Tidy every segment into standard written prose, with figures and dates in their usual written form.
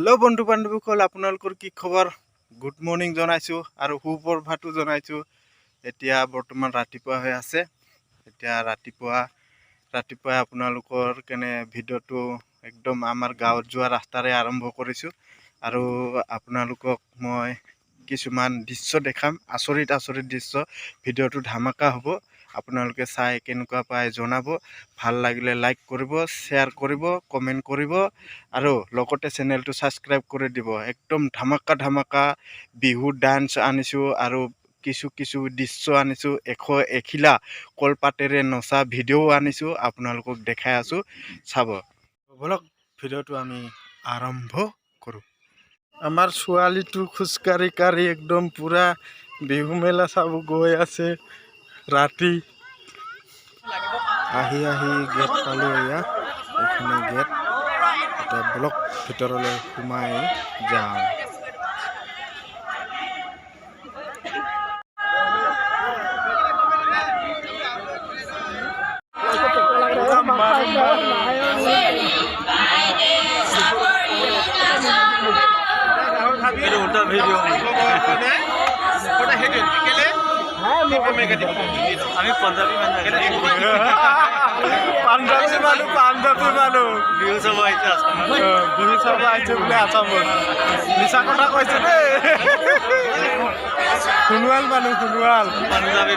Hello बंधु बान्धवीসকল আপোনালোকৰ কি খবৰ গুড মৰ্নিং জনাইছো আৰু সুপ্ৰভাতো জনাইছো এতিয়া বৰ্তমান ৰাতিপুৱা হৈ আছে এতিয়া ৰাতিপুৱা আপোনালোকৰ কেনে ভিডিওটো একদম আমাৰ গাঁৱত যোৱা ৰাস্তাৰে আৰম্ভ কৰিছো আৰু আপোনালোকক মই কিছুমান দৃশ্য দেখাম আচৰিত দৃশ্য ভিডিওটো ধামাকা হ'ব আপোনালোকে চাই কেনেকুৱা পায় জনাব ভাল লাগিলে লাইক কৰিব শেয়াৰ কৰিব কমেন্ট কৰিব আৰু লগতে চেনেলটো সাবস্ক্ৰাইব কৰি দিব একদম ধামাকা বিহু ডান্স আনিছো আৰু কিছু দৃশ্য আনিছো এখিলা কলপাতেৰে নচা ভিডিও আনিছো আপোনালোকক দেখাই আছো চাব বলক ভিডিওটো আমি আৰম্ভ কৰো আমাৰ ছোৱালীটো খুচকাৰি একদম পুৰা বিহু মেলা চাব গৈ আছে ৰাতি আহি গেট পালো এয়া এখানে গেট এটা ব্লক ভিতৰলৈ সোমাই যাওঁ আমি পাঞ্জাবী মানুহ বিহু চাব আহিছে বোলে আছামত মিছা কথা কৈছে দেই শুনোৱাল পাঞ্জাবী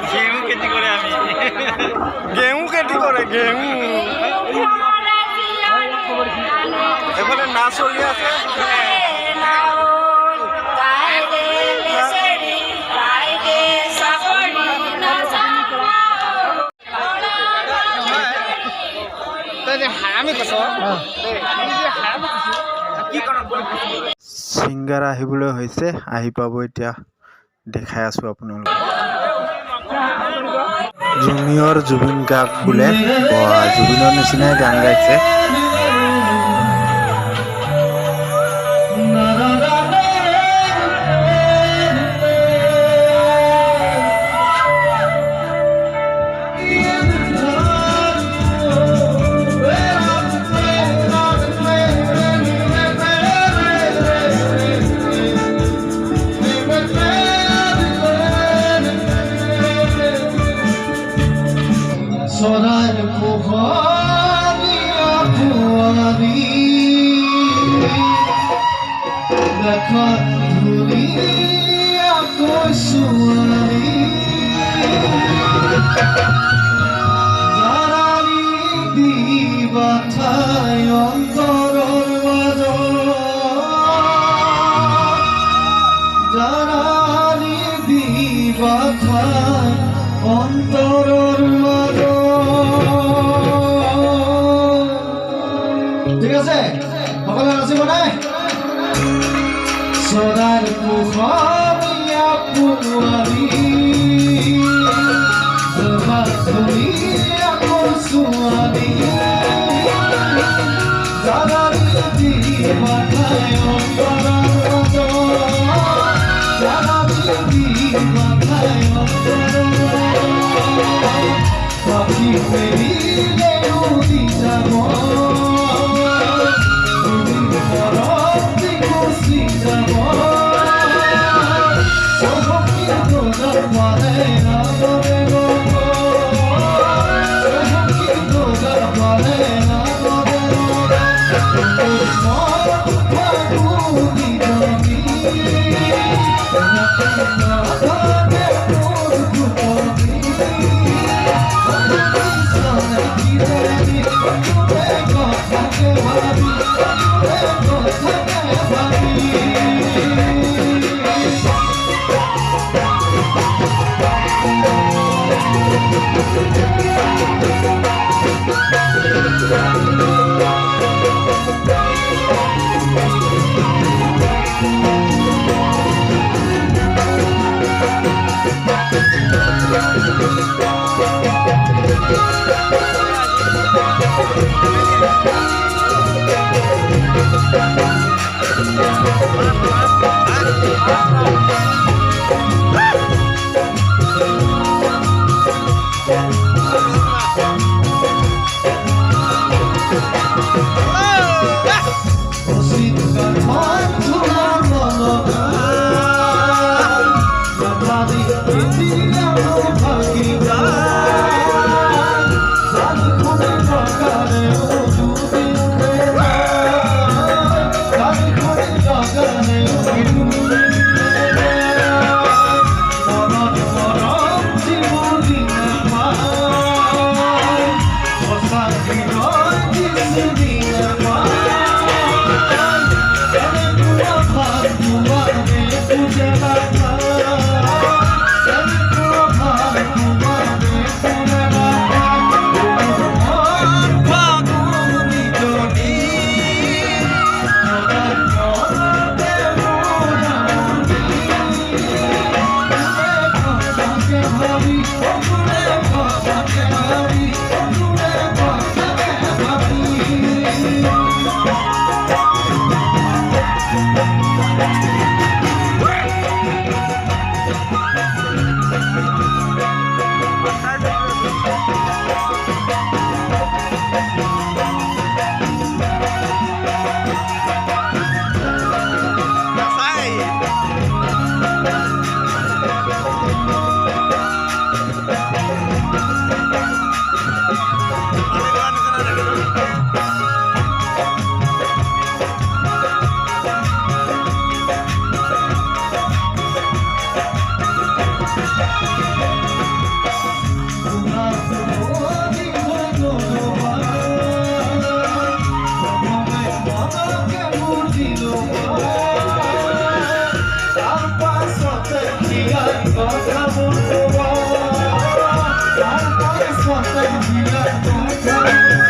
ঘেঁহু খেতি কৰে আমি ঘেঁহু এফালে নাচ চলি আছে সিংগাৰ আহিবলৈ হৈছে আহি পাব এতিয়া দেখাই আছো আপোনালোকক জুনিয়ৰ জুবিন গাৰ্গ বোলে জুবিনৰ নিচিনাই গান গাইছে Sonar pukhariya puari Dekhat dunia kusuari Jarani dibathai ontoror major Jarani dibathai ontoror major ঠিক আছে সকলে নাচিব নাই সদাৰ পুখৰিয়া পুৱাৰী ধুনীয়া ছোৱালী জানাৰী মাথায় জানাৰী মাথায় পাখি পেৰিলে উৰি যাব সতে বিয়ার কথা বলবো তারপর সতে বিয়ার কথা বলবো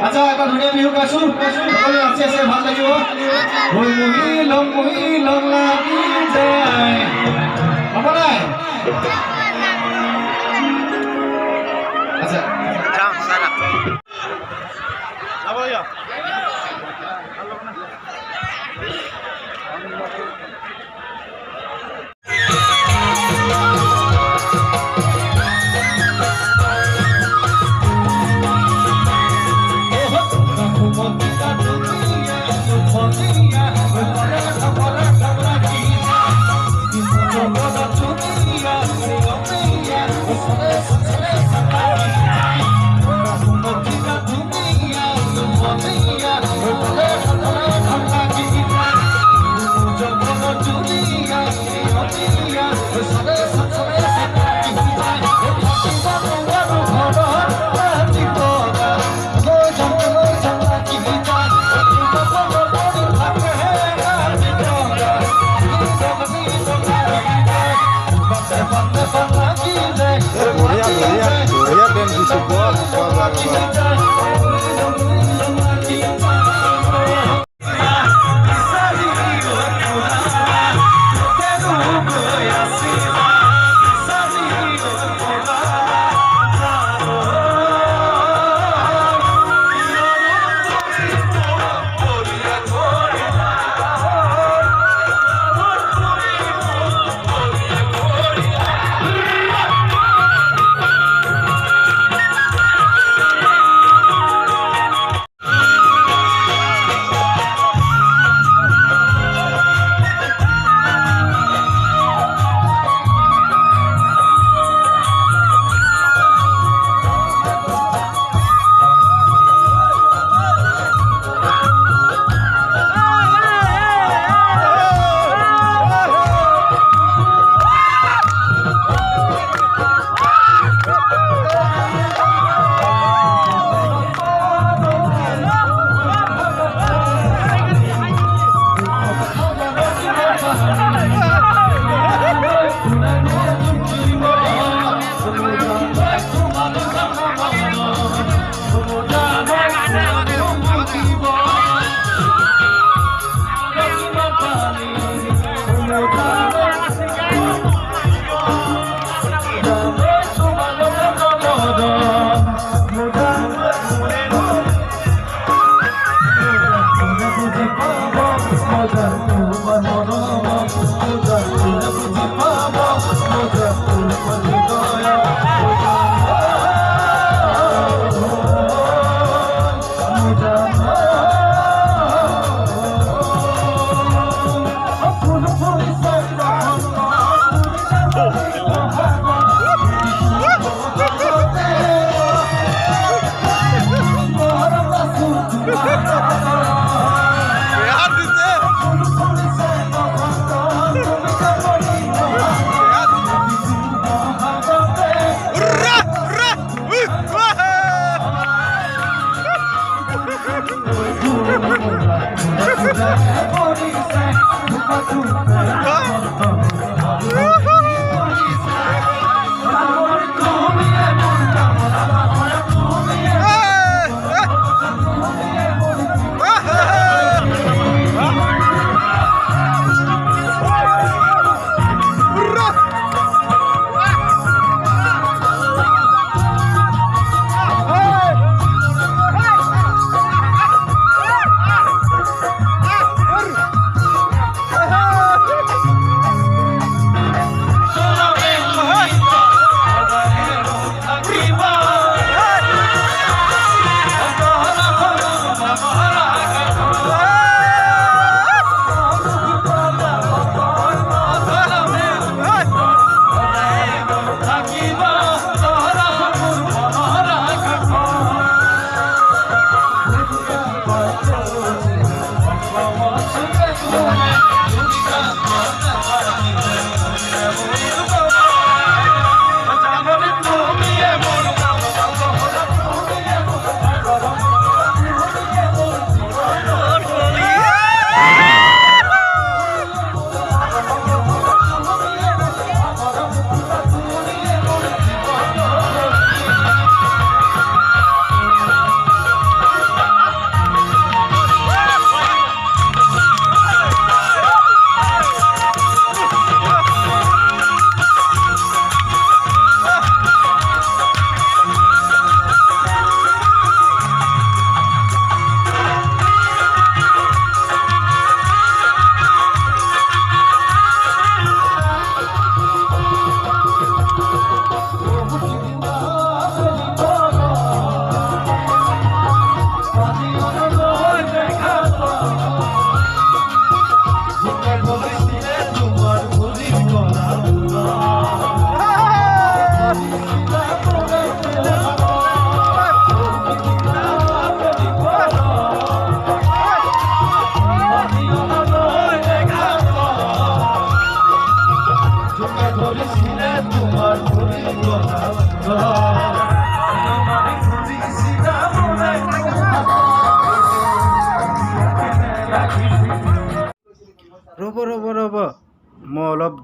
আচ্ছা এবার ধুনীয়া বিহু গাইছো সকলোৱে আছে আছে ভাল লাগিব মহিলং লাগি যায় হ'ব নাই আচ্ছা যাম চাৰা যাব লাগিব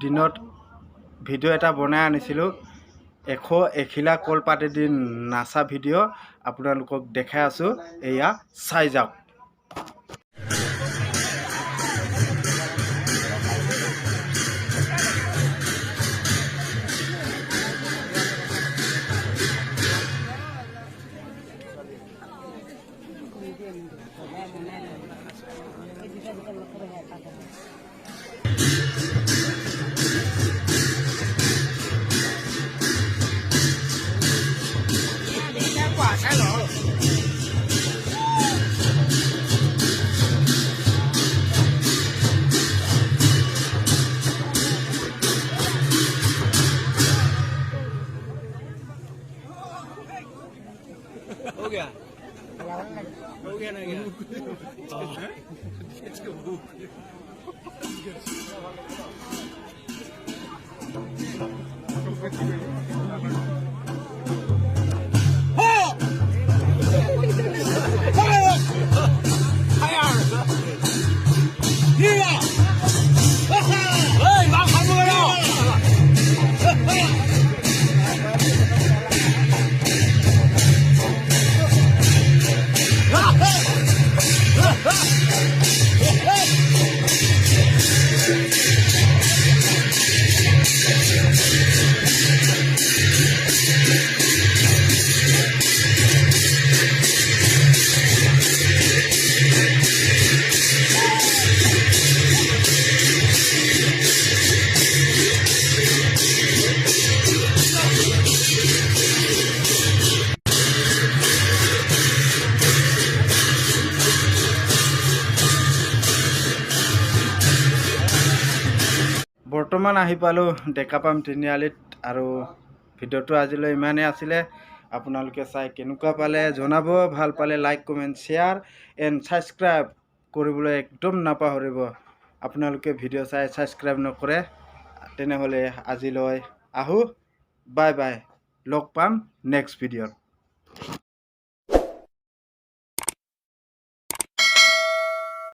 দিনত ভিডিঅ' এটা বনাই আনিছিলোঁ 101 কলপাতেদি নাচা ভিডিঅ' আপোনালোকক দেখাই আছোঁ এয়া চাই যাওক। বৰ্তমান আহি পালোঁ ডেকাপাম তিনিআলিত আৰু ভিডিঅ'টো আজিলৈ ইমানেই আছিলে। আপোনালোকে চাই কেনেকুৱা পালে জনাব, ভাল পালে like comment share and subscribe কৰিবলৈ একদম নাপাহৰিব। আপোনালোকে ভিডিঅ' চাই ছাবস্ক্ৰাইব নকৰে তেনেহ'লে আজিলৈ আহোঁ, বাই বাই, লগ পাম নেক্সট ভিডিঅ'ত।